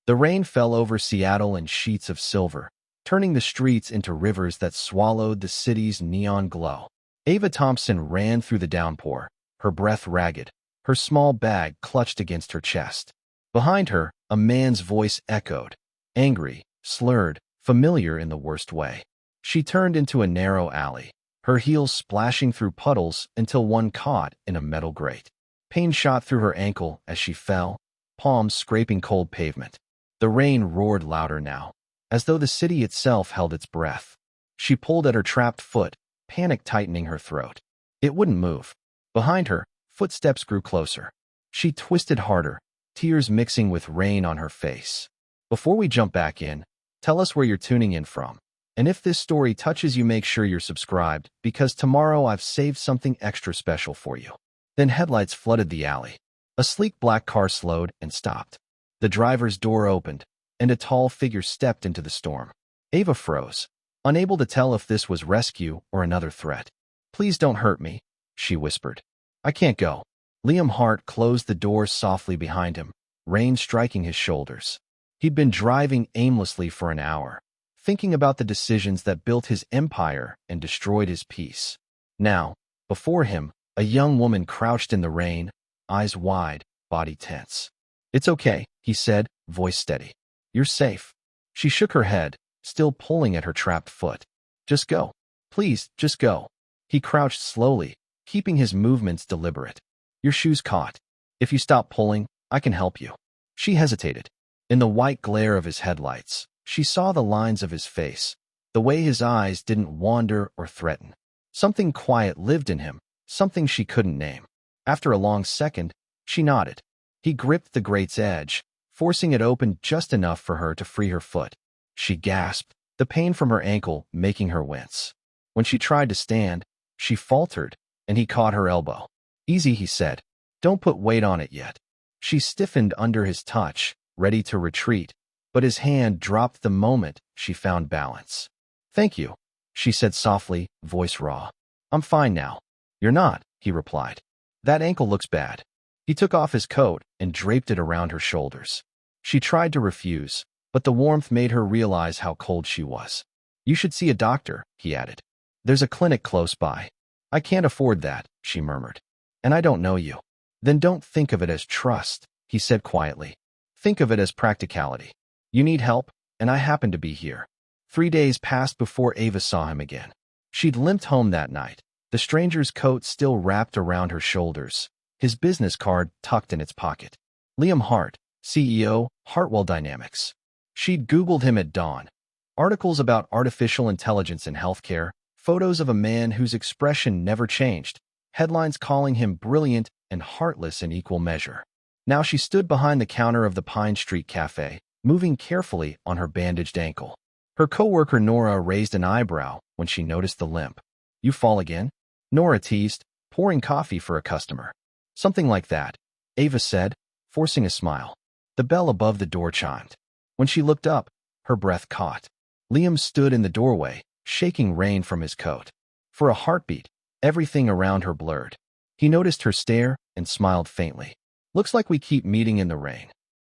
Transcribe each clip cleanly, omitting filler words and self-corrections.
The rain fell over Seattle in sheets of silver, turning the streets into rivers that swallowed the city's neon glow. Ava Thompson ran through the downpour, her breath ragged, her small bag clutched against her chest. Behind her, a man's voice echoed, angry, slurred, familiar in the worst way. She turned into a narrow alley, her heels splashing through puddles until one caught in a metal grate. Pain shot through her ankle as she fell, palms scraping cold pavement. The rain roared louder now, as though the city itself held its breath. She pulled at her trapped foot, panic tightening her throat. It wouldn't move. Behind her, footsteps grew closer. She twisted harder, tears mixing with rain on her face. Before we jump back in, tell us where you're tuning in from. And if this story touches you, make sure you're subscribed, because tomorrow I've saved something extra special for you. Then headlights flooded the alley. A sleek black car slowed and stopped. The driver's door opened, and a tall figure stepped into the storm. Ava froze, unable to tell if this was rescue or another threat. "Please don't hurt me," she whispered. "I can't go." Liam Hart closed the door softly behind him, rain striking his shoulders. He'd been driving aimlessly for an hour, thinking about the decisions that built his empire and destroyed his peace. Now, before him, a young woman crouched in the rain, eyes wide, body tense. "It's okay," he said, voice steady. "You're safe." She shook her head, still pulling at her trapped foot. "Just go. Please, just go." He crouched slowly, keeping his movements deliberate. "Your shoe's caught. If you stop pulling, I can help you." She hesitated. In the white glare of his headlights, she saw the lines of his face, the way his eyes didn't wander or threaten. Something quiet lived in him, something she couldn't name. After a long second, she nodded. He gripped the grate's edge, forcing it open just enough for her to free her foot. She gasped, the pain from her ankle making her wince. When she tried to stand, she faltered, and he caught her elbow. "Easy," he said. "Don't put weight on it yet." She stiffened under his touch, ready to retreat, but his hand dropped the moment she found balance. "Thank you," she said softly, voice raw. "I'm fine now." "You're not," he replied. "That ankle looks bad." He took off his coat and draped it around her shoulders. She tried to refuse, but the warmth made her realize how cold she was. "You should see a doctor," he added. "There's a clinic close by." "I can't afford that," she murmured. "And I don't know you." "Then don't think of it as trust," he said quietly. "Think of it as practicality. You need help, and I happen to be here." 3 days passed before Ava saw him again. She'd limped home that night, the stranger's coat still wrapped around her shoulders, his business card tucked in its pocket. Liam Hart, CEO, Hartwell Dynamics. She'd Googled him at dawn. Articles about artificial intelligence in healthcare, photos of a man whose expression never changed, headlines calling him brilliant and heartless in equal measure. Now she stood behind the counter of the Pine Street Cafe, moving carefully on her bandaged ankle. Her coworker Nora raised an eyebrow when she noticed the limp. "You fall again?" Nora teased, pouring coffee for a customer. "Something like that," Ava said, forcing a smile. The bell above the door chimed. When she looked up, her breath caught. Liam stood in the doorway, shaking rain from his coat. For a heartbeat, everything around her blurred. He noticed her stare and smiled faintly. "Looks like we keep meeting in the rain."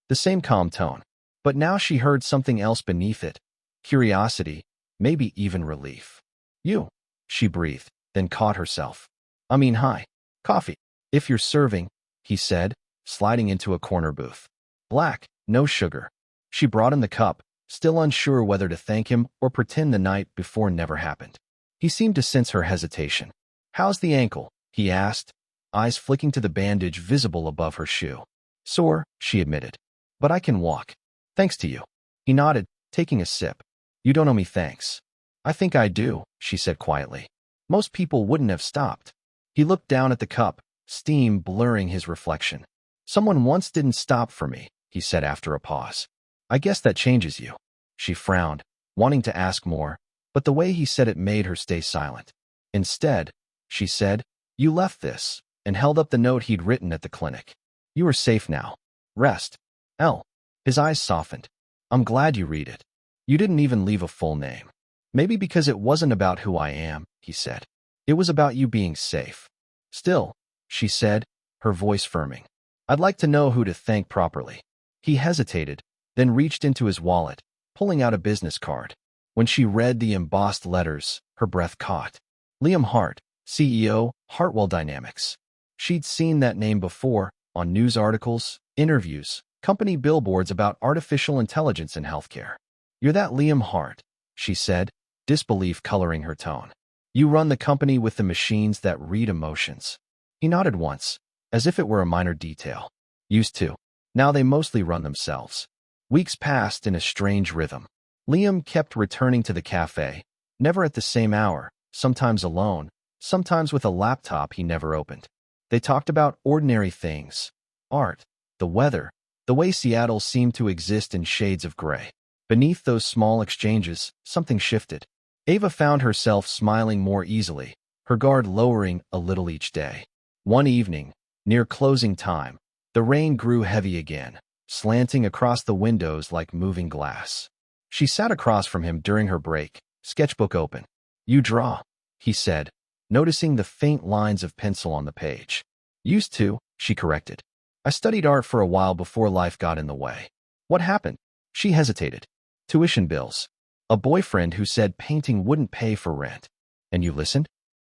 The same calm tone. But now she heard something else beneath it. Curiosity, maybe even relief. "You," she breathed, then caught herself. Hi. Coffee. "If you're serving," he said, sliding into a corner booth. "Black, no sugar." She brought him the cup, still unsure whether to thank him or pretend the night before never happened. He seemed to sense her hesitation. "How's the ankle?" he asked, eyes flicking to the bandage visible above her shoe. "Sore," she admitted. "But I can walk. Thanks to you." He nodded, taking a sip. "You don't owe me thanks." "I think I do," she said quietly. "Most people wouldn't have stopped." He looked down at the cup, steam blurring his reflection. "Someone once didn't stop for me," he said after a pause. "I guess that changes you." She frowned, wanting to ask more, but the way he said it made her stay silent. Instead, she said, "You left this," and held up the note he'd written at the clinic. "You are safe now. Rest. L." His eyes softened. "I'm glad you read it. You didn't even leave a full name." "Maybe because it wasn't about who I am," he said. "It was about you being safe." "Still," she said, her voice firming, "I'd like to know who to thank properly." He hesitated, then reached into his wallet, pulling out a business card. When she read the embossed letters, her breath caught. Liam Hart, CEO, Hartwell Dynamics. She'd seen that name before, on news articles, interviews, company billboards about artificial intelligence in healthcare. "You're that Liam Hart," she said, disbelief coloring her tone. "You run the company with the machines that read emotions." He nodded once, as if it were a minor detail. "Used to. Now they mostly run themselves." Weeks passed in a strange rhythm. Liam kept returning to the cafe, never at the same hour, sometimes alone, sometimes with a laptop he never opened. They talked about ordinary things: art, the weather, the way Seattle seemed to exist in shades of gray. Beneath those small exchanges, something shifted. Ava found herself smiling more easily, her guard lowering a little each day. One evening, near closing time, the rain grew heavy again, slanting across the windows like moving glass. She sat across from him during her break, sketchbook open. "You draw," he said, noticing the faint lines of pencil on the page. "Used to," she corrected. "I studied art for a while before life got in the way." "What happened?" She hesitated. "Tuition bills. A boyfriend who said painting wouldn't pay for rent." "And you listened?"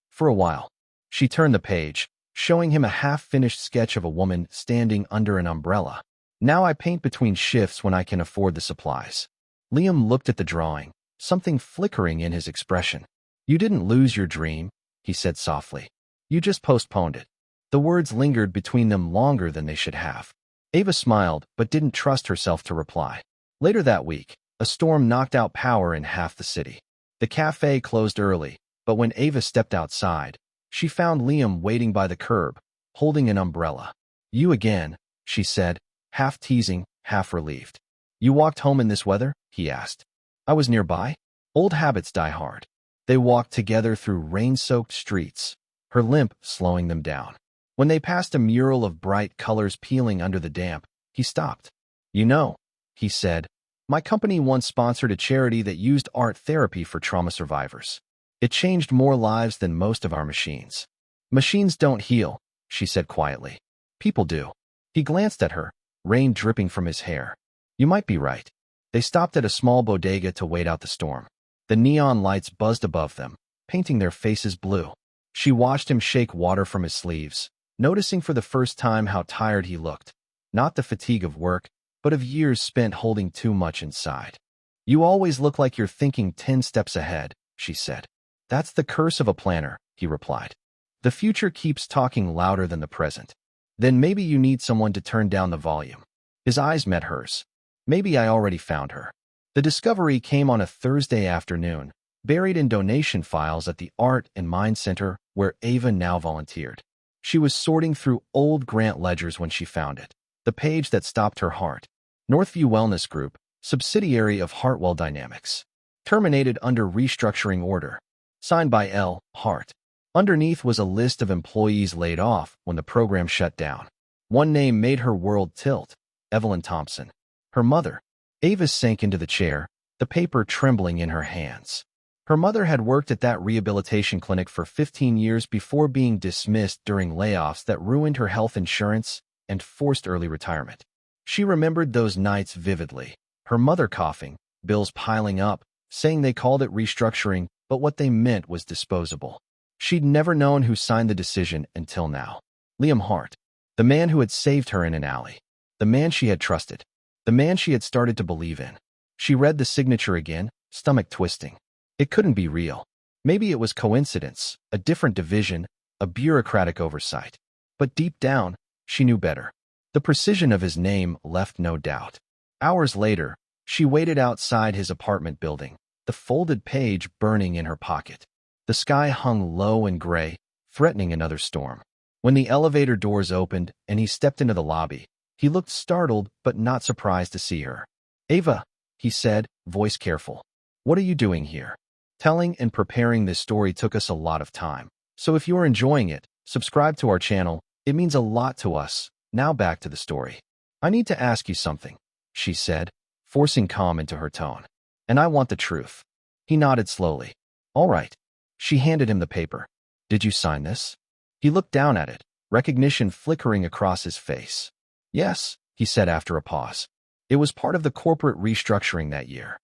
"For a while." She turned the page, showing him a half-finished sketch of a woman standing under an umbrella. "Now I paint between shifts when I can afford the supplies." Liam looked at the drawing, something flickering in his expression. "You didn't lose your dream," he said softly. "You just postponed it." The words lingered between them longer than they should have. Ava smiled, but didn't trust herself to reply. Later that week, a storm knocked out power in half the city. The cafe closed early, but when Ava stepped outside, she found Liam waiting by the curb, holding an umbrella. "You again," she said, half teasing, half relieved. "You walked home in this weather?" he asked. "I was nearby." Old habits die hard. They walked together through rain-soaked streets, her limp slowing them down. When they passed a mural of bright colors peeling under the damp, he stopped. "You know," he said, "my company once sponsored a charity that used art therapy for trauma survivors. It changed more lives than most of our machines." "Machines don't heal," she said quietly. "People do." He glanced at her, rain dripping from his hair. "You might be right." They stopped at a small bodega to wait out the storm. The neon lights buzzed above them, painting their faces blue. She watched him shake water from his sleeves, noticing for the first time how tired he looked. Not the fatigue of work, but of years spent holding too much inside. "You always look like you're thinking 10 steps ahead," she said. "That's the curse of a planner," he replied. "The future keeps talking louder than the present." "Then maybe you need someone to turn down the volume." His eyes met hers. "Maybe I already found her." The discovery came on a Thursday afternoon, buried in donation files at the Art and Mind Center where Ava now volunteered. She was sorting through old grant ledgers when she found it. The page that stopped her heart. Northview Wellness Group, subsidiary of Hartwell Dynamics. Terminated under restructuring order. Signed by L. Hart. Underneath was a list of employees laid off when the program shut down. One name made her world tilt: Ava Thompson. Her mother. Ava sank into the chair, the paper trembling in her hands. Her mother had worked at that rehabilitation clinic for 15 years before being dismissed during layoffs that ruined her health insurance and forced early retirement. She remembered those nights vividly. Her mother coughing, bills piling up, saying they called it restructuring, but what they meant was disposable. She'd never known who signed the decision until now. Liam Hart. The man who had saved her in an alley. The man she had trusted. The man she had started to believe in. She read the signature again, stomach twisting. It couldn't be real. Maybe it was coincidence, a different division, a bureaucratic oversight. But deep down, she knew better. The precision of his name left no doubt. Hours later, she waited outside his apartment building, the folded page burning in her pocket. The sky hung low and gray, threatening another storm. When the elevator doors opened and he stepped into the lobby, he looked startled but not surprised to see her. "Ava," he said, voice careful. "What are you doing here?" Telling and preparing this story took us a lot of time. So if you're enjoying it, subscribe to our channel. It means a lot to us. Now back to the story. "I need to ask you something," she said, forcing calm into her tone. "And I want the truth." He nodded slowly. "All right." She handed him the paper. "Did you sign this?" He looked down at it, recognition flickering across his face. "Yes," he said after a pause. It was part of the corporate restructuring that year.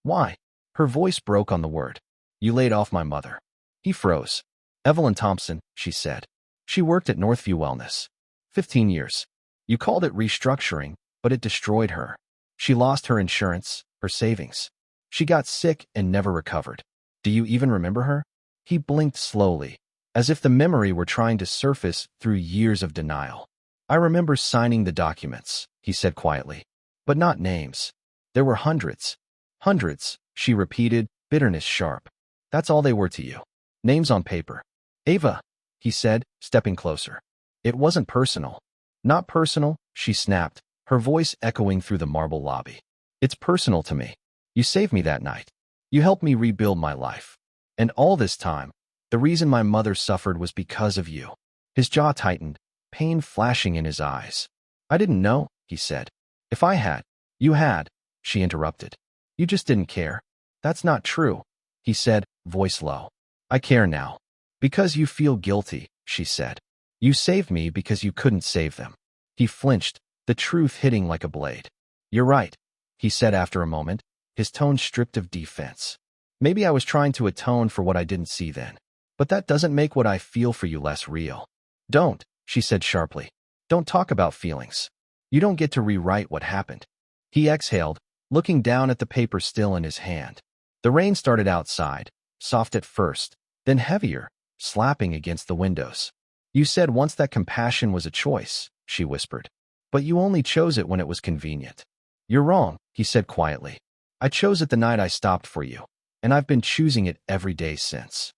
Why? Her voice broke on the word. You laid off my mother. He froze. Evelyn Thompson, she said. She worked at Northview Wellness. 15 years. You called it restructuring, but it destroyed her. She lost her insurance, her savings. She got sick and never recovered. Do you even remember her? He blinked slowly, as if the memory were trying to surface through years of denial. I remember signing the documents, he said quietly. But not names. There were hundreds. Hundreds, she repeated, bitterness sharp. That's all they were to you. Names on paper. Ava, he said, stepping closer. It wasn't personal. Not personal, she snapped, her voice echoing through the marble lobby. It's personal to me. You saved me that night. You helped me rebuild my life. And all this time, the reason my mother suffered was because of you. His jaw tightened, pain flashing in his eyes. I didn't know, he said. If I had, you had, she interrupted. You just didn't care. That's not true, he said, voice low. I care now. Because you feel guilty, she said. You saved me because you couldn't save them. He flinched, the truth hitting like a blade. You're right, he said after a moment, his tone stripped of defense. Maybe I was trying to atone for what I didn't see then. But that doesn't make what I feel for you less real. Don't, she said sharply. Don't talk about feelings. You don't get to rewrite what happened. He exhaled, looking down at the paper still in his hand. The rain started outside, soft at first, then heavier, slapping against the windows. You said once that compassion was a choice, she whispered. But you only chose it when it was convenient. You're wrong, he said quietly. I chose it the night I stopped for you, and I've been choosing it every day since.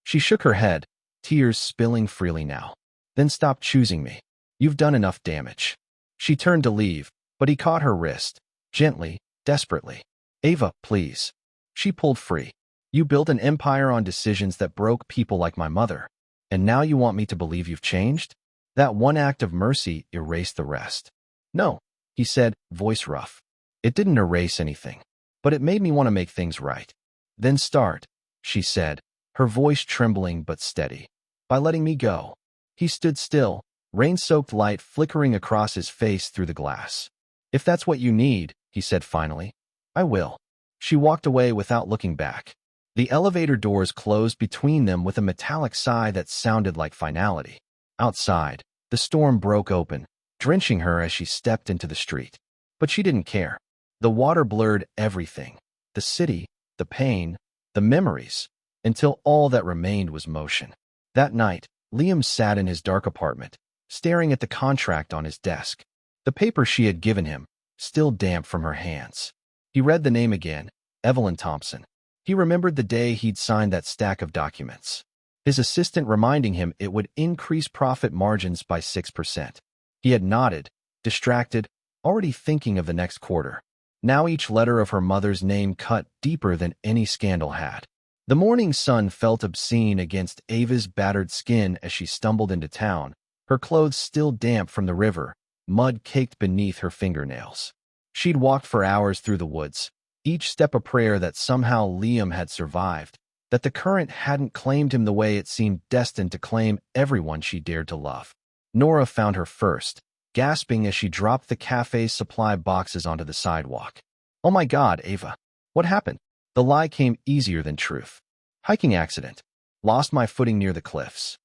She shook her head, tears spilling freely now. Then stop choosing me. You've done enough damage. She turned to leave, but he caught her wrist, gently, desperately. Ava, please. She pulled free. You built an empire on decisions that broke people like my mother, and now you want me to believe you've changed? That one act of mercy erased the rest. No, he said, voice rough. It didn't erase anything, but it made me want to make things right. Then start, she said, her voice trembling but steady. By letting me go. He stood still, rain-soaked light flickering across his face through the glass. If that's what you need, he said finally, I will. She walked away without looking back. The elevator doors closed between them with a metallic sigh that sounded like finality. Outside, the storm broke open, drenching her as she stepped into the street. But she didn't care. The water blurred everything. The city, the pain, the memories, until all that remained was motion. That night, Liam sat in his dark apartment, staring at the contract on his desk. The paper she had given him, still damp from her hands. He read the name again, Evelyn Thompson. He remembered the day he'd signed that stack of documents. His assistant reminding him it would increase profit margins by 6%. He had nodded, distracted, already thinking of the next quarter. Now each letter of her mother's name cut deeper than any scandal had. The morning sun felt obscene against Ava's battered skin as she stumbled into town, her clothes still damp from the river, mud caked beneath her fingernails. She'd walked for hours through the woods, each step a prayer that somehow Liam had survived, that the current hadn't claimed him the way it seemed destined to claim everyone she dared to love. Nora found her first, gasping as she dropped the cafe's supply boxes onto the sidewalk. Oh my God, Ava. What happened? The lie came easier than truth. Hiking accident. Lost my footing near the cliffs.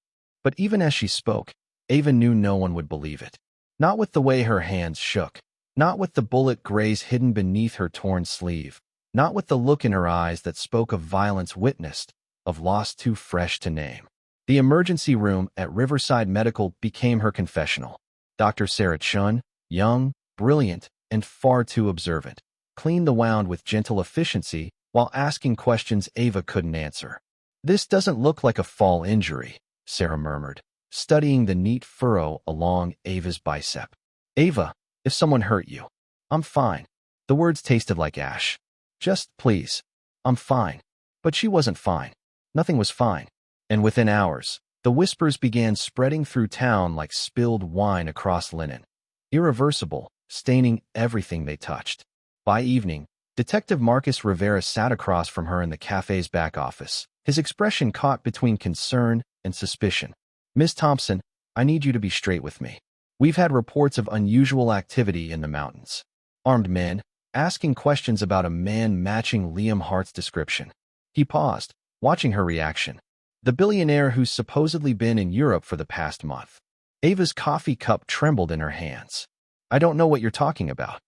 But even as she spoke, Ava knew no one would believe it. Not with the way her hands shook. Not with the bullet graze hidden beneath her torn sleeve. Not with the look in her eyes that spoke of violence witnessed, of loss too fresh to name. The emergency room at Riverside Medical became her confessional. Dr. Sarah Chun, young, brilliant, and far too observant, cleaned the wound with gentle efficiency while asking questions Ava couldn't answer. This doesn't look like a fall injury, Sarah murmured, studying the neat furrow along Ava's bicep. Ava, if someone hurt you, I'm fine. The words tasted like ash. Just, please. I'm fine. But she wasn't fine. Nothing was fine. And within hours, the whispers began spreading through town like spilled wine across linen. Irreversible, staining everything they touched. By evening, Detective Marcus Rivera sat across from her in the cafe's back office, his expression caught between concern and suspicion. Miss Thompson, I need you to be straight with me. We've had reports of unusual activity in the mountains. Armed men, asking questions about a man matching Liam Hart's description. He paused, watching her reaction. The billionaire who's supposedly been in Europe for the past month. Ava's coffee cup trembled in her hands. I don't know what you're talking about.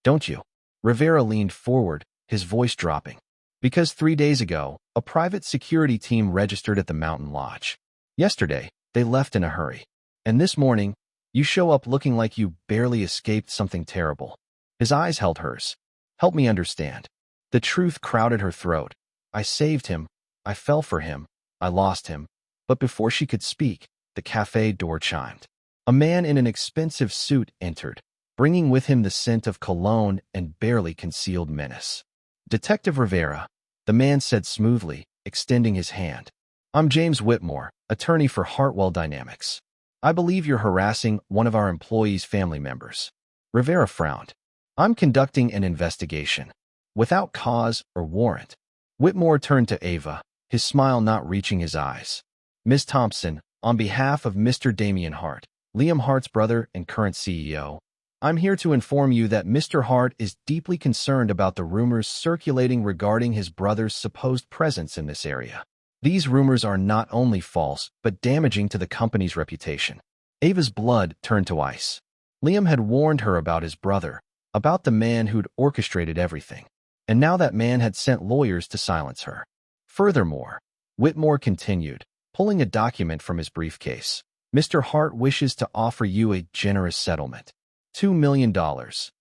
Don't you? Rivera leaned forward, his voice dropping. Because 3 days ago, a private security team registered at the mountain lodge. Yesterday, they left in a hurry. And this morning, you show up looking like you barely escaped something terrible. His eyes held hers. Help me understand. The truth crowded her throat. I saved him. I fell for him. I lost him. But before she could speak, the cafe door chimed. A man in an expensive suit entered, bringing with him the scent of cologne and barely concealed menace. Detective Rivera, the man said smoothly, extending his hand. I'm James Whitmore, attorney for Hartwell Dynamics. I believe you're harassing one of our employees' family members. Rivera frowned. I'm conducting an investigation. Without cause or warrant. Whitmore turned to Ava, his smile not reaching his eyes. Ms. Thompson, on behalf of Mr. Damien Hart, Liam Hart's brother and current CEO, I'm here to inform you that Mr. Hart is deeply concerned about the rumors circulating regarding his brother's supposed presence in this area. These rumors are not only false, but damaging to the company's reputation. Ava's blood turned to ice. Liam had warned her about his brother, about the man who'd orchestrated everything. And now that man had sent lawyers to silence her. Furthermore, Whitmore continued, pulling a document from his briefcase. Mr. Hart wishes to offer you a generous settlement. $2 million,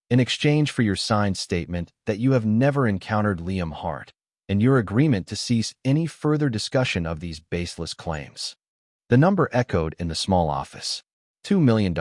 in exchange for your signed statement that you have never encountered Liam Hart, and your agreement to cease any further discussion of these baseless claims. The number echoed in the small office. $2 million.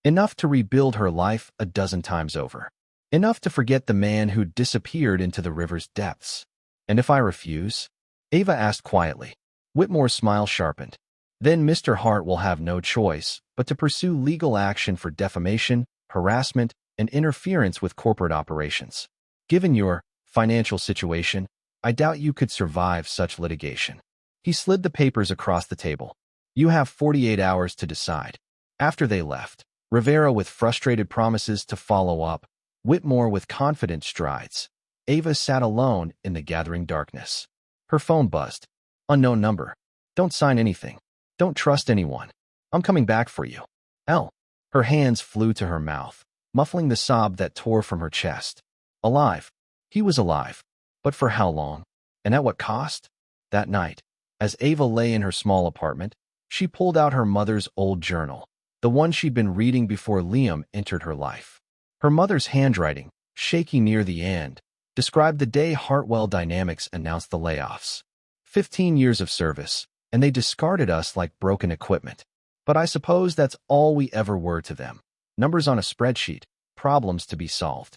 Enough to rebuild her life a dozen times over. Enough to forget the man who disappeared into the river's depths. And if I refuse? Ava asked quietly. Whitmore's smile sharpened. Then Mr. Hart will have no choice but to pursue legal action for defamation, harassment, and interference with corporate operations. Given your financial situation, I doubt you could survive such litigation. He slid the papers across the table. You have 48 hours to decide. After they left, Rivera with frustrated promises to follow up, Whitmore with confident strides. Ava sat alone in the gathering darkness. Her phone buzzed. Unknown number. Don't sign anything. Don't trust anyone. I'm coming back for you. L. Her hands flew to her mouth, muffling the sob that tore from her chest. Alive. He was alive. But for how long? And at what cost? That night, as Ava lay in her small apartment, she pulled out her mother's old journal, the one she'd been reading before Liam entered her life. Her mother's handwriting, shaky near the end, described the day Hartwell Dynamics announced the layoffs. 15 years of service, and they discarded us like broken equipment. But I suppose that's all we ever were to them. Numbers on a spreadsheet, problems to be solved.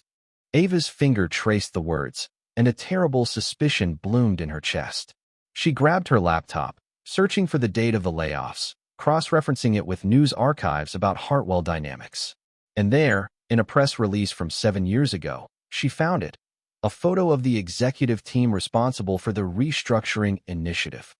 Ava's finger traced the words, and a terrible suspicion bloomed in her chest. She grabbed her laptop, searching for the date of the layoffs, cross-referencing it with news archives about Hartwell Dynamics. And there, in a press release from 7 years ago, she found it. A photo of the executive team responsible for the restructuring initiative.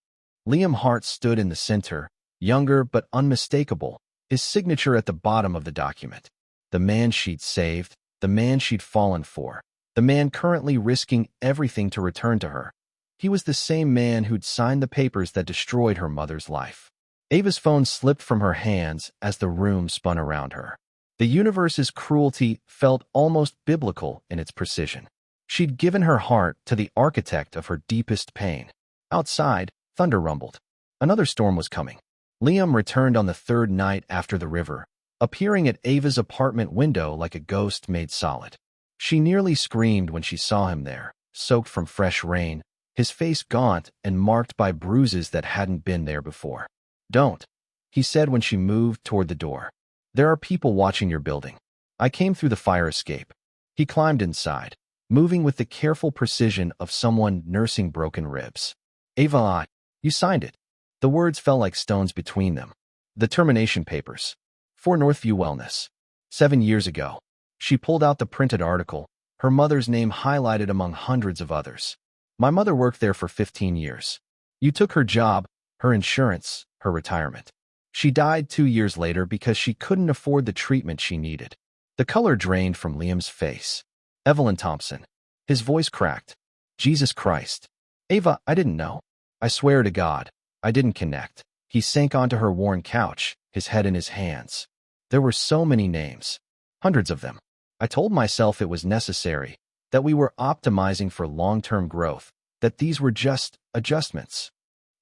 Liam Hart stood in the center, younger but unmistakable, his signature at the bottom of the document. The man she'd saved, the man she'd fallen for, the man currently risking everything to return to her. He was the same man who'd signed the papers that destroyed her mother's life. Ava's phone slipped from her hands as the room spun around her. The universe's cruelty felt almost biblical in its precision. She'd given her heart to the architect of her deepest pain. Outside, thunder rumbled. Another storm was coming. Liam returned on the third night after the river, appearing at Ava's apartment window like a ghost made solid. She nearly screamed when she saw him there, soaked from fresh rain, his face gaunt and marked by bruises that hadn't been there before. Don't, he said when she moved toward the door. There are people watching your building. I came through the fire escape. He climbed inside, moving with the careful precision of someone nursing broken ribs. Ava, you signed it. The words fell like stones between them. The termination papers. For Northview Wellness. 7 years ago. She pulled out the printed article, her mother's name highlighted among hundreds of others. My mother worked there for 15 years. You took her job, her insurance, her retirement. She died 2 years later because she couldn't afford the treatment she needed. The color drained from Liam's face. Evelyn Thompson. His voice cracked. Jesus Christ. Ava, I didn't know. I swear to God, I didn't connect. He sank onto her worn couch, his head in his hands. There were so many names. Hundreds of them. I told myself it was necessary, that we were optimizing for long-term growth, that these were just adjustments.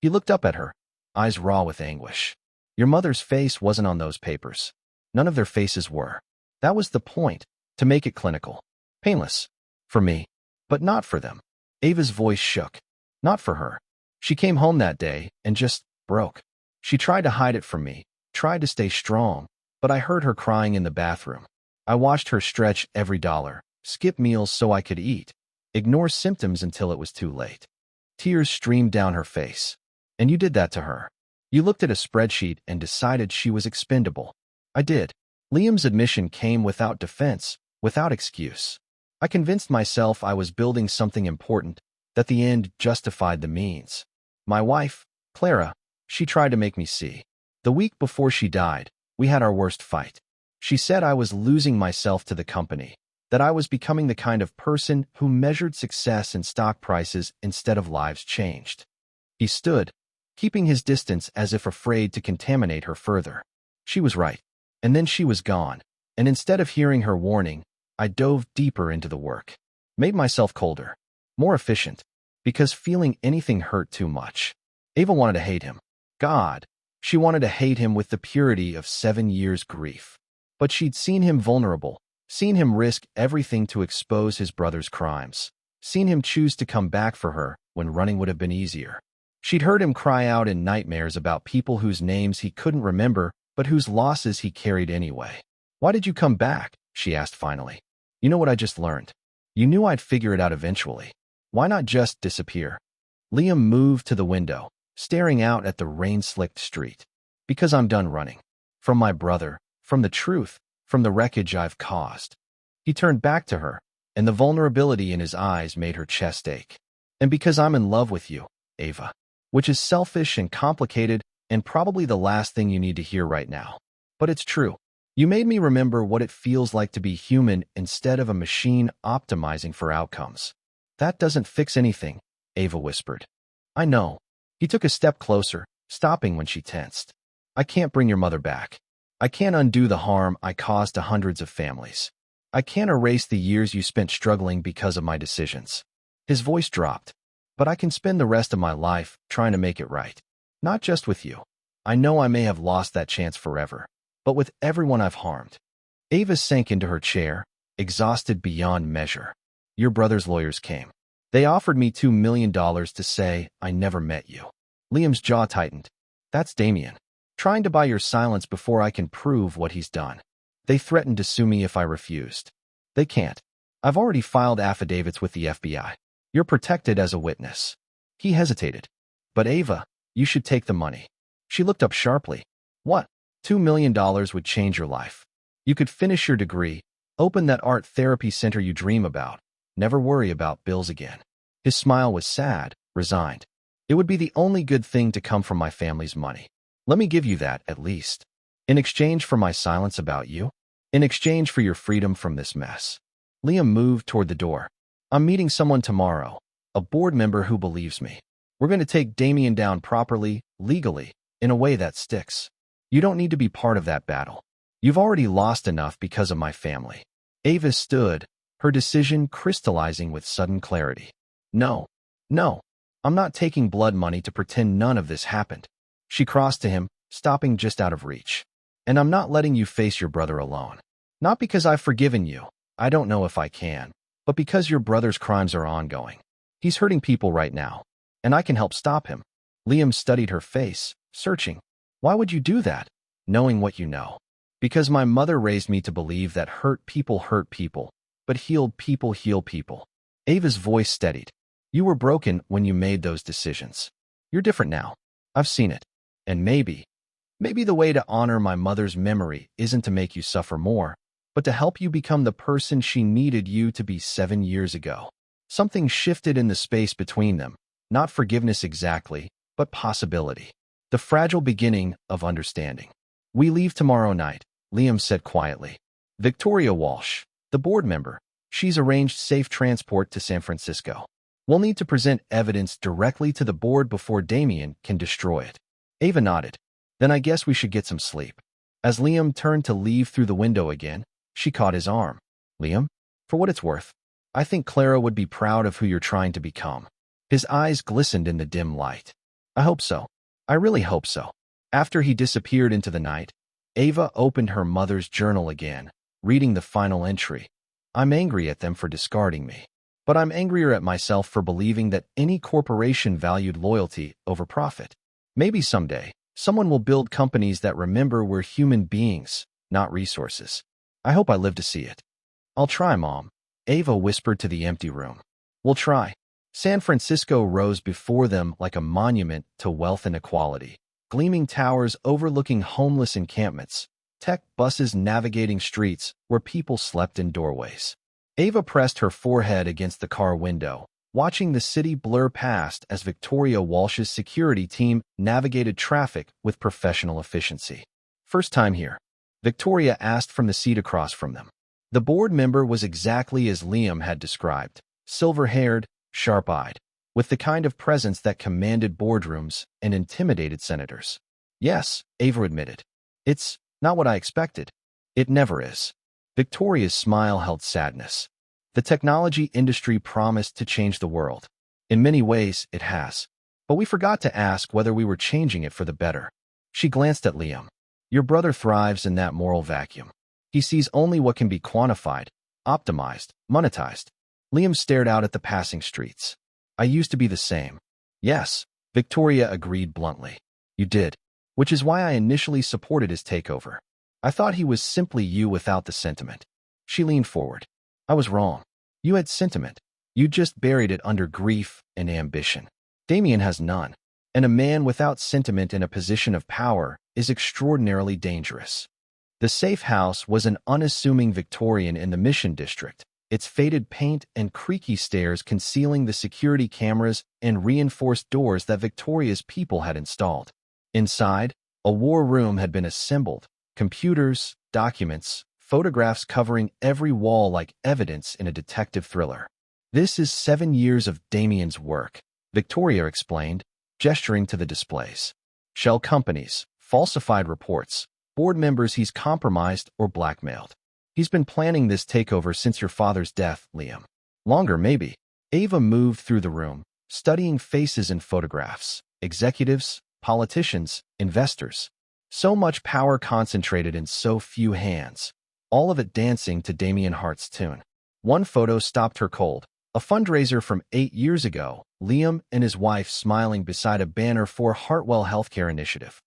He looked up at her, eyes raw with anguish. Your mother's face wasn't on those papers. None of their faces were. That was the point, to make it clinical. Painless. For me. But not for them. Ava's voice shook. Not for her. She came home that day and just broke. She tried to hide it from me, tried to stay strong, but I heard her crying in the bathroom. I watched her stretch every dollar, skip meals so I could eat, ignore symptoms until it was too late. Tears streamed down her face. And you did that to her. You looked at a spreadsheet and decided she was expendable. I did. Liam's admission came without defense, without excuse. I convinced myself I was building something important, that the end justified the means. My wife, Clara, she tried to make me see. The week before she died, we had our worst fight. She said I was losing myself to the company, that I was becoming the kind of person who measured success in stock prices instead of lives changed. He stood, keeping his distance as if afraid to contaminate her further. She was right. And then she was gone, and instead of hearing her warning, I dove deeper into the work. Made myself colder, more efficient, because feeling anything hurt too much. Ava wanted to hate him. God, she wanted to hate him with the purity of 7 years' grief. But she'd seen him vulnerable, seen him risk everything to expose his brother's crimes, seen him choose to come back for her when running would have been easier. She'd heard him cry out in nightmares about people whose names he couldn't remember, but whose losses he carried anyway. Why did you come back? She asked finally. You know what I just learned? You knew I'd figure it out eventually. Why not just disappear? Liam moved to the window, staring out at the rain-slicked street. Because I'm done running. From my brother, from the truth, from the wreckage I've caused. He turned back to her, and the vulnerability in his eyes made her chest ache. And because I'm in love with you, Ava. Which is selfish and complicated, and probably the last thing you need to hear right now. But it's true. You made me remember what it feels like to be human instead of a machine optimizing for outcomes. That doesn't fix anything, Ava whispered. I know. He took a step closer, stopping when she tensed. I can't bring your mother back. I can't undo the harm I caused to hundreds of families. I can't erase the years you spent struggling because of my decisions. His voice dropped. But I can spend the rest of my life trying to make it right. Not just with you. I know I may have lost that chance forever, but with everyone I've harmed. Ava sank into her chair, exhausted beyond measure. Your brother's lawyers came. They offered me $2 million to say I never met you. Liam's jaw tightened. That's Damien. Trying to buy your silence before I can prove what he's done. They threatened to sue me if I refused. They can't. I've already filed affidavits with the FBI. You're protected as a witness. He hesitated. But Ava, you should take the money. She looked up sharply. What? $2 million would change your life. You could finish your degree, open that art therapy center you dream about, never worry about bills again. His smile was sad, resigned. It would be the only good thing to come from my family's money. Let me give you that, at least. In exchange for my silence about you? In exchange for your freedom from this mess. Liam moved toward the door. I'm meeting someone tomorrow, a board member who believes me. We're going to take Damien down properly, legally, in a way that sticks. You don't need to be part of that battle. You've already lost enough because of my family. Ava stood, her decision crystallizing with sudden clarity. No, I'm not taking blood money to pretend none of this happened. She crossed to him, stopping just out of reach. And I'm not letting you face your brother alone. Not because I've forgiven you, I don't know if I can, but because your brother's crimes are ongoing. He's hurting people right now. And I can help stop him. Liam studied her face, searching. Why would you do that, knowing what you know? Because my mother raised me to believe that hurt people, but healed people heal people. Ava's voice steadied. You were broken when you made those decisions. You're different now. I've seen it. And maybe the way to honor my mother's memory isn't to make you suffer more, but to help you become the person she needed you to be 7 years ago. Something shifted in the space between them. Not forgiveness exactly, but possibility. The fragile beginning of understanding. We leave tomorrow night, Liam said quietly. Victoria Walsh, the board member. She's arranged safe transport to San Francisco. We'll need to present evidence directly to the board before Damien can destroy it. Ava nodded. Then I guess we should get some sleep. As Liam turned to leave through the window again, she caught his arm. Liam, for what it's worth, I think Clara would be proud of who you're trying to become. His eyes glistened in the dim light. I hope so. I really hope so. After he disappeared into the night, Ava opened her mother's journal again, reading the final entry. I'm angry at them for discarding me. But I'm angrier at myself for believing that any corporation valued loyalty over profit. Maybe someday, someone will build companies that remember we're human beings, not resources. I hope I live to see it. I'll try, Mom, Ava whispered to the empty room. We'll try. San Francisco rose before them like a monument to wealth and equality. Gleaming towers overlooking homeless encampments, tech buses navigating streets where people slept in doorways. Ava pressed her forehead against the car window, watching the city blur past as Victoria Walsh's security team navigated traffic with professional efficiency. First time here? Victoria asked from the seat across from them. The board member was exactly as Liam had described, silver-haired, sharp-eyed, with the kind of presence that commanded boardrooms and intimidated senators. Yes, Ava admitted. It's not what I expected. It never is. Victoria's smile held sadness. The technology industry promised to change the world. In many ways, it has. But we forgot to ask whether we were changing it for the better. She glanced at Liam. Your brother thrives in that moral vacuum. He sees only what can be quantified, optimized, monetized. Liam stared out at the passing streets. I used to be the same. Yes, Victoria agreed bluntly. You did, which is why I initially supported his takeover. I thought he was simply you without the sentiment. She leaned forward. I was wrong. You had sentiment. You just buried it under grief and ambition. Damien has none. And a man without sentiment in a position of power is extraordinarily dangerous. The safe house was an unassuming Victorian in the Mission District, its faded paint and creaky stairs concealing the security cameras and reinforced doors that Victoria's people had installed. Inside, a war room had been assembled, computers, documents, photographs covering every wall like evidence in a detective thriller. This is 7 years of Damien's work, Victoria explained, gesturing to the displays. Shell companies, falsified reports, board members he's compromised or blackmailed. He's been planning this takeover since your father's death, Liam. Longer, maybe. Ava moved through the room, studying faces in photographs, executives, politicians, investors. So much power concentrated in so few hands, all of it dancing to Damien Hart's tune. One photo stopped her cold. A fundraiser from 8 years ago, Liam and his wife smiling beside a banner for Hartwell Healthcare Initiative.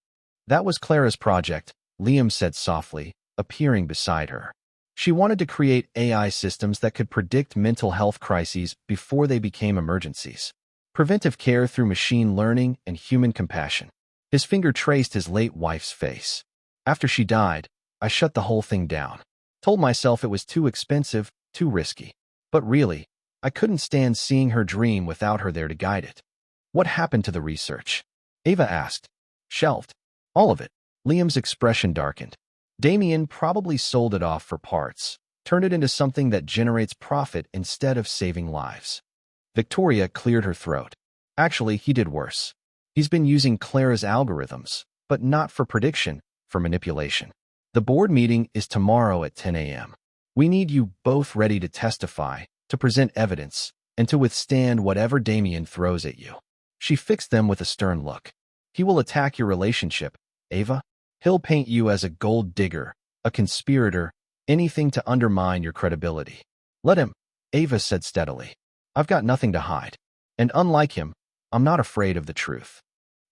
That was Clara's project, Liam said softly, appearing beside her. She wanted to create AI systems that could predict mental health crises before they became emergencies. Preventive care through machine learning and human compassion. His finger traced his late wife's face. After she died, I shut the whole thing down. Told myself it was too expensive, too risky. But really, I couldn't stand seeing her dream without her there to guide it. What happened to the research? Ava asked. Shelved. All of it. Liam's expression darkened. Damien probably sold it off for parts, turned it into something that generates profit instead of saving lives. Victoria cleared her throat. Actually, he did worse. He's been using Clara's algorithms, but not for prediction, for manipulation. The board meeting is tomorrow at 10 a.m. We need you both ready to testify, to present evidence, and to withstand whatever Damien throws at you. She fixed them with a stern look. He will attack your relationship, Ava. He'll paint you as a gold digger, a conspirator, anything to undermine your credibility. Let him, Ava said steadily. I've got nothing to hide. And unlike him, I'm not afraid of the truth.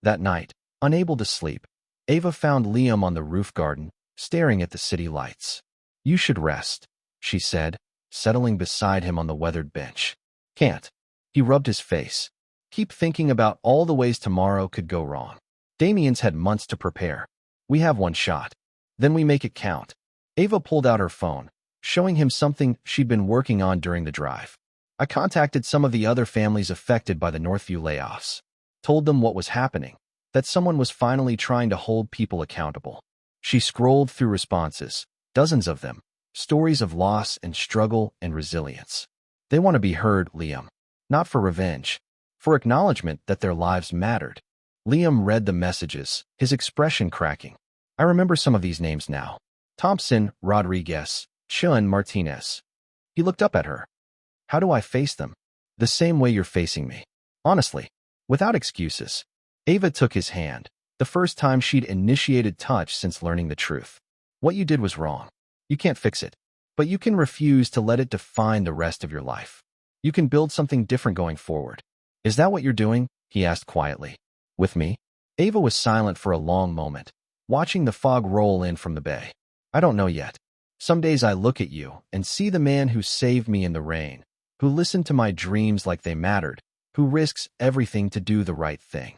That night, unable to sleep, Ava found Liam on the roof garden, staring at the city lights. You should rest, she said, settling beside him on the weathered bench. Can't. He rubbed his face. Keep thinking about all the ways tomorrow could go wrong. Damien's had months to prepare. We have one shot. Then we make it count. Ava pulled out her phone, showing him something she'd been working on during the drive. I contacted some of the other families affected by the Northview layoffs. Told them what was happening, that someone was finally trying to hold people accountable. She scrolled through responses, dozens of them, stories of loss and struggle and resilience. They want to be heard, Liam. Not for revenge, for acknowledgement that their lives mattered. Liam read the messages, his expression cracking. I remember some of these names now. Thompson, Rodriguez, Chun, Martinez. He looked up at her. How do I face them? The same way you're facing me. Honestly, without excuses. Ava took his hand, the first time she'd initiated touch since learning the truth. What you did was wrong. You can't fix it, but you can refuse to let it define the rest of your life. You can build something different going forward. Is that what you're doing? He asked quietly. With me? Ava was silent for a long moment, watching the fog roll in from the bay. I don't know yet. Some days I look at you and see the man who saved me in the rain, who listened to my dreams like they mattered, who risks everything to do the right thing.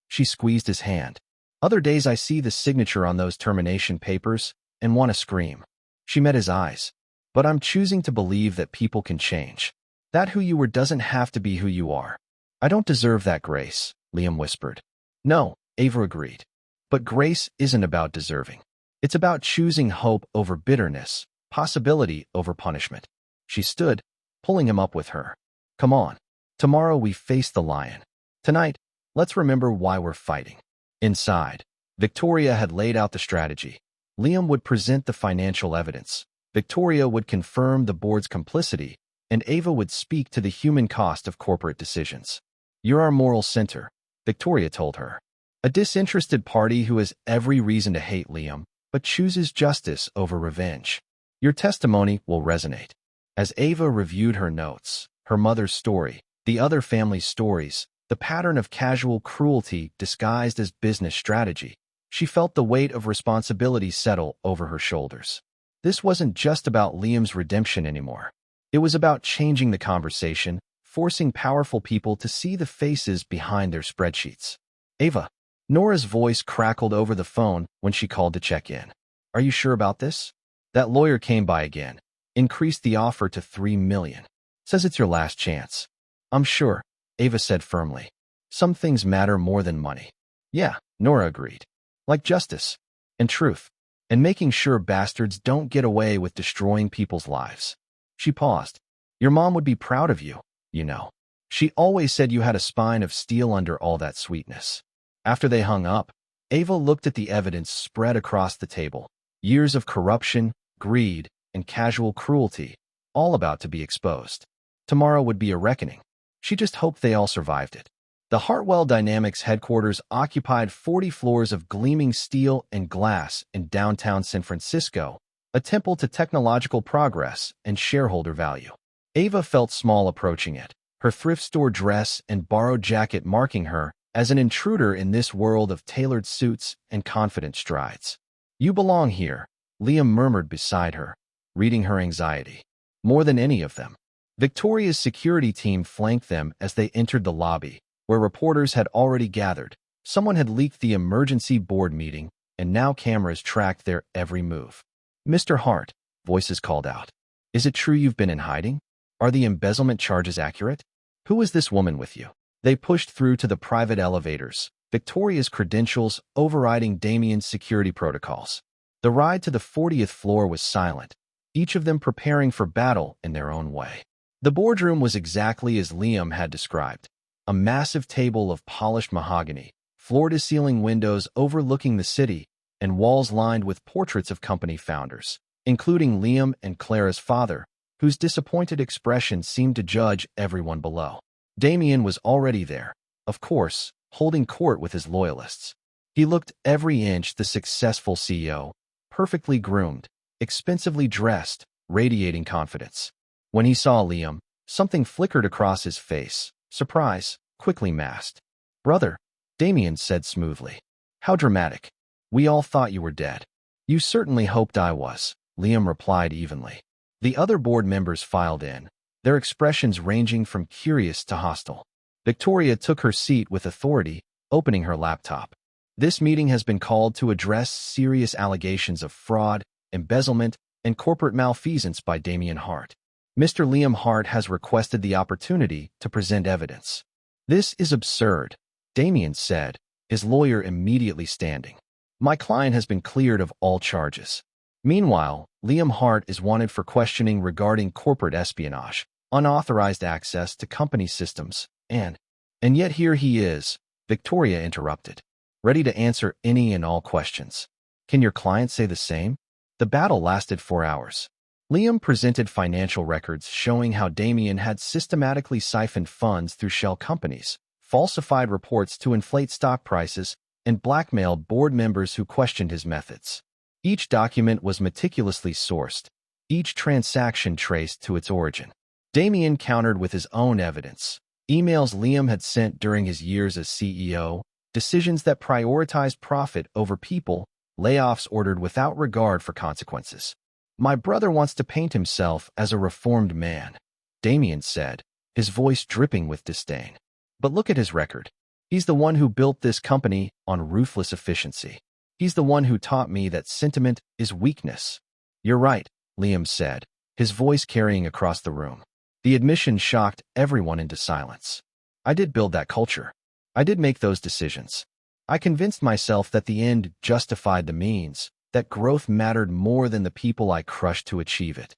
She squeezed his hand. Other days I see the signature on those termination papers and want to scream. She met his eyes. But I'm choosing to believe that people can change. That who you were doesn't have to be who you are. I don't deserve that grace, Liam whispered. No, Ava agreed. But grace isn't about deserving. It's about choosing hope over bitterness, possibility over punishment. She stood, pulling him up with her. Come on. Tomorrow we face the lion. Tonight, let's remember why we're fighting. Inside, Victoria had laid out the strategy. Liam would present the financial evidence. Victoria would confirm the board's complicity, and Ava would speak to the human cost of corporate decisions. You're our moral center, Victoria told her. A disinterested party who has every reason to hate Liam, but chooses justice over revenge. Your testimony will resonate. As Ava reviewed her notes, her mother's story, the other family's stories, the pattern of casual cruelty disguised as business strategy, she felt the weight of responsibility settle over her shoulders. This wasn't just about Liam's redemption anymore. It was about changing the conversation, forcing powerful people to see the faces behind their spreadsheets. Ava. Nora's voice crackled over the phone when she called to check in. Are you sure about this? That lawyer came by again, increased the offer to $3 million. Says it's your last chance. I'm sure, Ava said firmly. Some things matter more than money. Yeah, Nora agreed. Like justice and truth, and making sure bastards don't get away with destroying people's lives. She paused. Your mom would be proud of you, you know. She always said you had a spine of steel under all that sweetness. After they hung up, Ava looked at the evidence spread across the table. Years of corruption, greed, and casual cruelty, all about to be exposed. Tomorrow would be a reckoning. She just hoped they all survived it. The Hartwell Dynamics headquarters occupied 40 floors of gleaming steel and glass in downtown San Francisco, a temple to technological progress and shareholder value. Ava felt small approaching it, her thrift store dress and borrowed jacket marking her as an intruder in this world of tailored suits and confident strides. You belong here, Liam murmured beside her, reading her anxiety. More than any of them. Victoria's security team flanked them as they entered the lobby, where reporters had already gathered. Someone had leaked the emergency board meeting, and now cameras tracked their every move. Mr. Hart, voices called out. Is it true you've been in hiding? Are the embezzlement charges accurate? Who is this woman with you? They pushed through to the private elevators, Victoria's credentials overriding Damien's security protocols. The ride to the 40th floor was silent, each of them preparing for battle in their own way. The boardroom was exactly as Liam had described. A massive table of polished mahogany, floor-to-ceiling windows overlooking the city, and walls lined with portraits of company founders, including Liam and Clara's father, whose disappointed expression seemed to judge everyone below. Damien was already there, of course, holding court with his loyalists. He looked every inch the successful CEO, perfectly groomed, expensively dressed, radiating confidence. When he saw Liam, something flickered across his face. Surprise, quickly masked. Brother, Damien said smoothly. How dramatic. We all thought you were dead. You certainly hoped I was, Liam replied evenly. The other board members filed in, their expressions ranging from curious to hostile. Victoria took her seat with authority, opening her laptop. This meeting has been called to address serious allegations of fraud, embezzlement, and corporate malfeasance by Damien Hart. Mr. Liam Hart has requested the opportunity to present evidence. This is absurd, Damien said, his lawyer immediately standing. My client has been cleared of all charges. Meanwhile, Liam Hart is wanted for questioning regarding corporate espionage, unauthorized access to company systems, and yet here he is, Victoria interrupted, ready to answer any and all questions. Can your client say the same? The battle lasted 4 hours. Liam presented financial records showing how Damien had systematically siphoned funds through shell companies, falsified reports to inflate stock prices, and blackmailed board members who questioned his methods. Each document was meticulously sourced, each transaction traced to its origin. Damien countered with his own evidence. Emails Liam had sent during his years as CEO, decisions that prioritized profit over people, layoffs ordered without regard for consequences. My brother wants to paint himself as a reformed man, Damien said, his voice dripping with disdain. But look at his record. He's the one who built this company on ruthless efficiency. He's the one who taught me that sentiment is weakness. You're right, Liam said, his voice carrying across the room. The admission shocked everyone into silence. I did build that culture. I did make those decisions. I convinced myself that the end justified the means, that growth mattered more than the people I crushed to achieve it.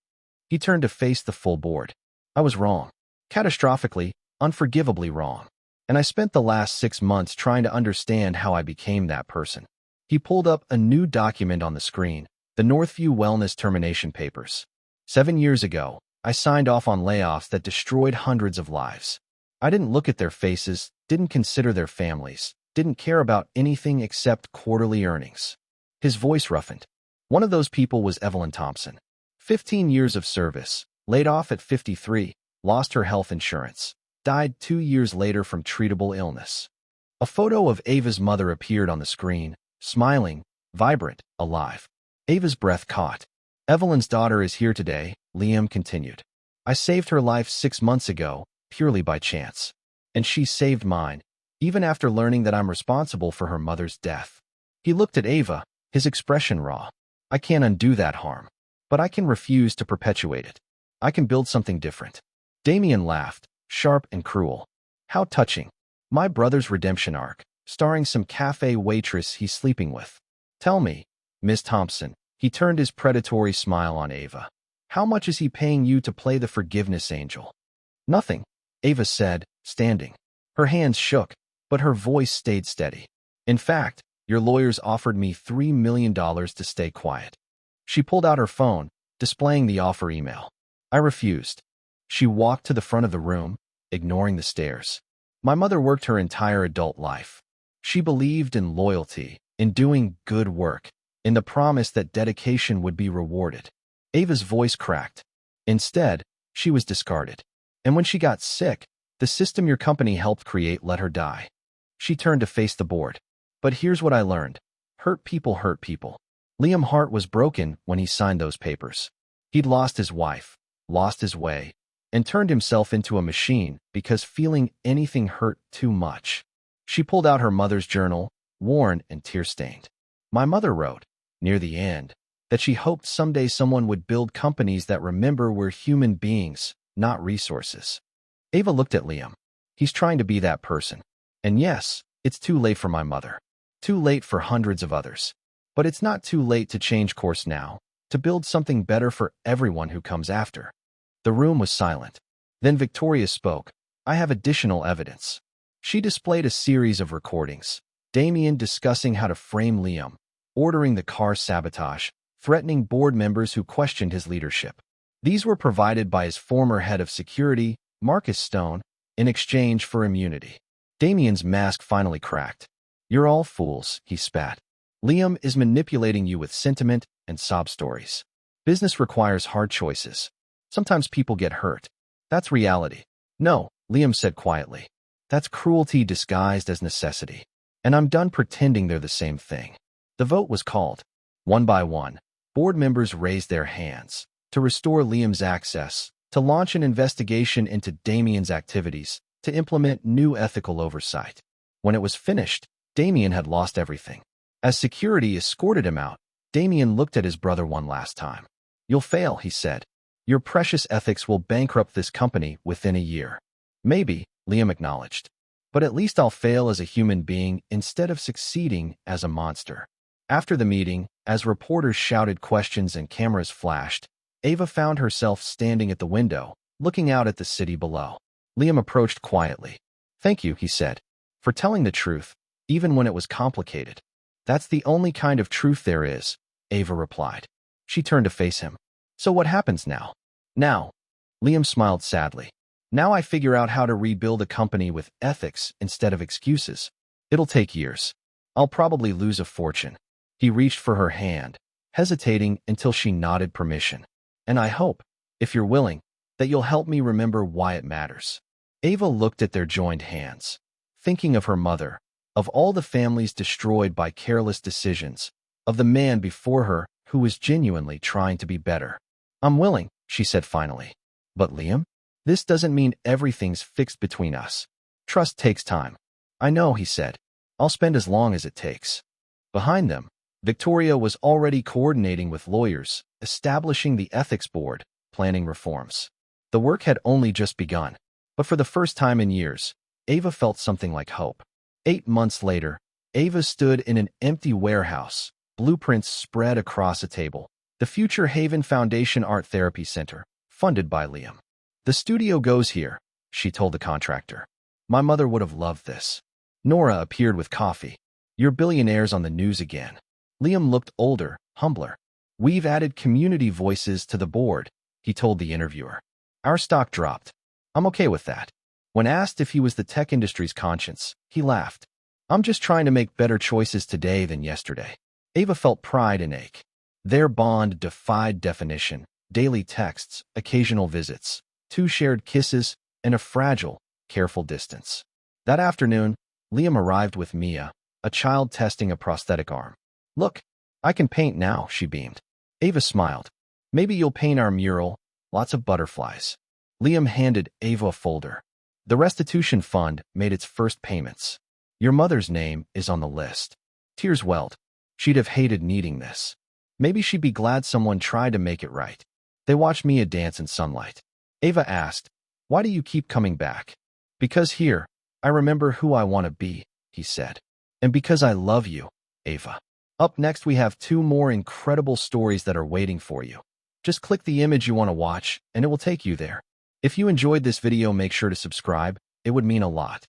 He turned to face the full board. I was wrong. Catastrophically, unforgivably wrong. And I spent the last 6 months trying to understand how I became that person. He pulled up a new document on the screen, the Northview Wellness Termination Papers. 7 years ago, I signed off on layoffs that destroyed hundreds of lives. I didn't look at their faces, didn't consider their families, didn't care about anything except quarterly earnings. His voice roughened. One of those people was Ava Thompson. 15 years of service, laid off at 53, lost her health insurance, died 2 years later from treatable illness. A photo of Ava's mother appeared on the screen, smiling, vibrant, alive. Ava's breath caught. Evelyn's daughter is here today, Liam continued. I saved her life 6 months ago, purely by chance. And she saved mine, even after learning that I'm responsible for her mother's death. He looked at Ava, his expression raw. I can't undo that harm, but I can refuse to perpetuate it. I can build something different. Damien laughed, sharp and cruel. How touching. My brother's redemption arc, starring some cafe waitress he's sleeping with. Tell me, Miss Thompson, he turned his predatory smile on Ava. How much is he paying you to play the forgiveness angel? Nothing, Ava said, standing. Her hands shook, but her voice stayed steady. In fact, your lawyers offered me $3 million to stay quiet. She pulled out her phone, displaying the offer email. I refused. She walked to the front of the room, ignoring the stares. My mother worked her entire adult life. She believed in loyalty, in doing good work, in the promise that dedication would be rewarded. Ava's voice cracked. Instead, she was discarded. And when she got sick, the system your company helped create let her die. She turned to face the board. But here's what I learned. Hurt people hurt people. Liam Hart was broken when he signed those papers. He'd lost his wife, lost his way, and turned himself into a machine because feeling anything hurt too much. She pulled out her mother's journal, worn and tear-stained. My mother wrote, near the end, that she hoped someday someone would build companies that remember we're human beings, not resources. Ava looked at Liam. He's trying to be that person. And yes, it's too late for my mother. Too late for hundreds of others. But it's not too late to change course now, to build something better for everyone who comes after. The room was silent. Then Victoria spoke. I have additional evidence. She displayed a series of recordings. Damien discussing how to frame Liam, ordering the car sabotage, threatening board members who questioned his leadership. These were provided by his former head of security, Marcus Stone, in exchange for immunity. Damien's mask finally cracked. You're all fools, he spat. Liam is manipulating you with sentiment and sob stories. Business requires hard choices. Sometimes people get hurt. That's reality. No, Liam said quietly. That's cruelty disguised as necessity. And I'm done pretending they're the same thing. The vote was called. One by one, board members raised their hands to restore Liam's access, to launch an investigation into Damien's activities, to implement new ethical oversight. When it was finished, Damien had lost everything. As security escorted him out, Damien looked at his brother one last time. You'll fail, he said. Your precious ethics will bankrupt this company within a year. Maybe, Liam acknowledged. But at least I'll fail as a human being instead of succeeding as a monster. After the meeting, as reporters shouted questions and cameras flashed, Ava found herself standing at the window, looking out at the city below. Liam approached quietly. "Thank you," he said, "for telling the truth, even when it was complicated." "That's the only kind of truth there is," Ava replied. She turned to face him. "So what happens now?" "Now," Liam smiled sadly. "Now I figure out how to rebuild a company with ethics instead of excuses. It'll take years. I'll probably lose a fortune." He reached for her hand, hesitating until she nodded permission. "And I hope, if you're willing, that you'll help me remember why it matters." Ava looked at their joined hands, thinking of her mother, of all the families destroyed by careless decisions, of the man before her who was genuinely trying to be better. "I'm willing," she said finally. "But Liam, this doesn't mean everything's fixed between us. Trust takes time." "I know," he said. "I'll spend as long as it takes." Behind them, Victoria was already coordinating with lawyers, establishing the ethics board, planning reforms. The work had only just begun, but for the first time in years, Ava felt something like hope. 8 months later, Ava stood in an empty warehouse, blueprints spread across a table. The Future Haven Foundation Art Therapy Center, funded by Liam. "The studio goes here," she told the contractor. "My mother would have loved this." Nora appeared with coffee. "Your Billionaire's on the news again." Liam looked older, humbler. "We've added community voices to the board," he told the interviewer. "Our stock dropped. I'm okay with that." When asked if he was the tech industry's conscience, he laughed. "I'm just trying to make better choices today than yesterday." Ava felt pride and ache. Their bond defied definition: daily texts, occasional visits, 2 shared kisses, and a fragile, careful distance. That afternoon, Liam arrived with Mia, a child testing a prosthetic arm. "Look, I can paint now," she beamed. Ava smiled. "Maybe you'll paint our mural, lots of butterflies." Liam handed Ava a folder. The restitution fund made its first payments. "Your mother's name is on the list." Tears welled. She'd have hated needing this. Maybe she'd be glad someone tried to make it right. They watched Mia dance in sunlight. Ava asked, "Why do you keep coming back?" "Because here, I remember who I want to be," he said. "And because I love you, Ava." Up next, we have 2 more incredible stories that are waiting for you. Just click the image you want to watch, and it will take you there. If you enjoyed this video, make sure to subscribe. It would mean a lot.